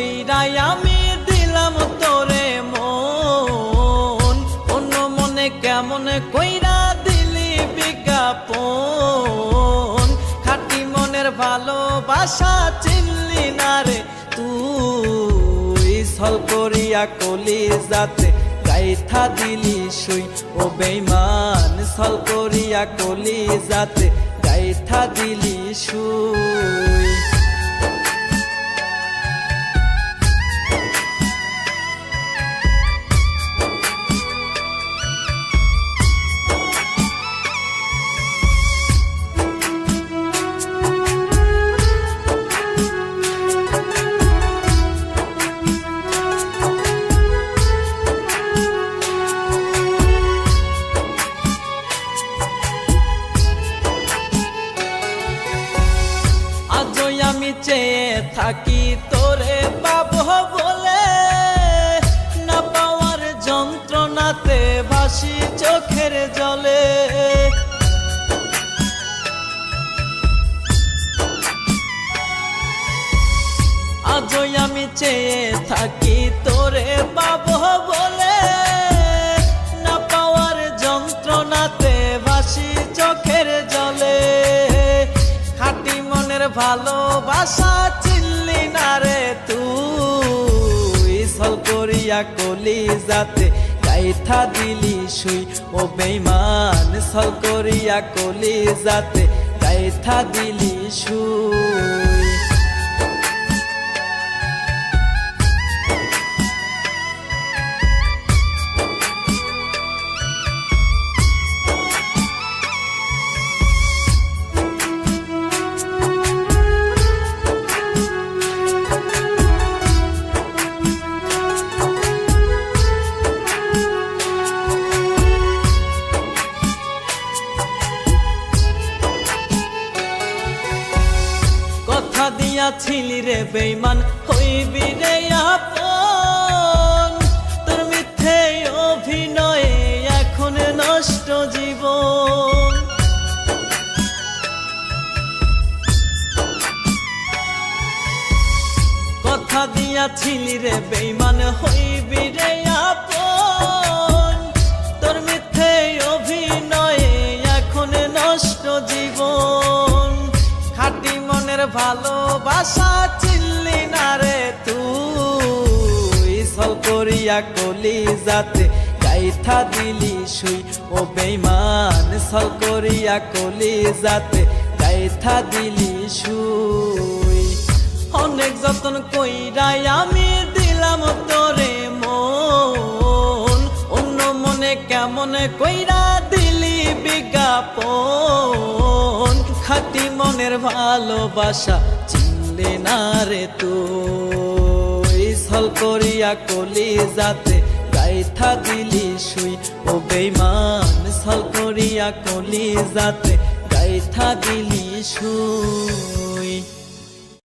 কইরাই আমি দিলাম তোরে মন, অন্য মনে কেমন কইরা দিলি বিজ্ঞাপন। খাঁটি মনের ভালোবাসা চিনলি না রে তুই, ছল করিয়া কলিজাতে গাইথা দিলি সুই। ও বেঈমান ছল করিয়া কলিজাতে গাইথা দিলি সুই। আমি চেয়ে থাকি তোরে পাবো বলে, না পাওয়ার যন্ত্রণাতে ভাসি চোখের জলে। আজও আমি চেয়ে থাকি তোরে পাবো বলে, না পাওয়ার যন্ত্রণাতে ভাসি চোখের জলে। খাঁটি মনের ভালোবাসা চিনলি না রে তুই, ছল করিয়া কলিজাতে গাইথা দিলি সুই। ও বেঈমান ছল করিয়া কলিজাতে গাইথা দিলি সুই। কথা দিয়াছিলি রে বেঈমান হইবি রে আপন, তোর মিথ্যে অভিনয়ে এখন নষ্ট জীবন। কথা দিয়াছিলি রে বেঈমান হইবি রে আপন, তোর মিথ্যে অভিনয়ে এখন নষ্ট জীবন। খাঁটি মনের ভালোবাসা চিনলি না রে তুই, ছল করিয়া কলিজাতে গাইথা দিলি সুই। ও বেঈমান ছল করিয়া কলিজাতে গাইথা দিলি সুই। অনেক যতন কইরাই আমি দিলাম তোরে মন, অন্য মনে কেমন কইরা দিলি বিজ্ঞাপন। খাঁটি মনের ভালোবাসা চিনলি না রে তুই, ছল করিয়া কলিজাতে গাইথা দিলি সুই। ও বেঈমান ছল করিয়া কলিজাতে গাইথা দিলি সুই।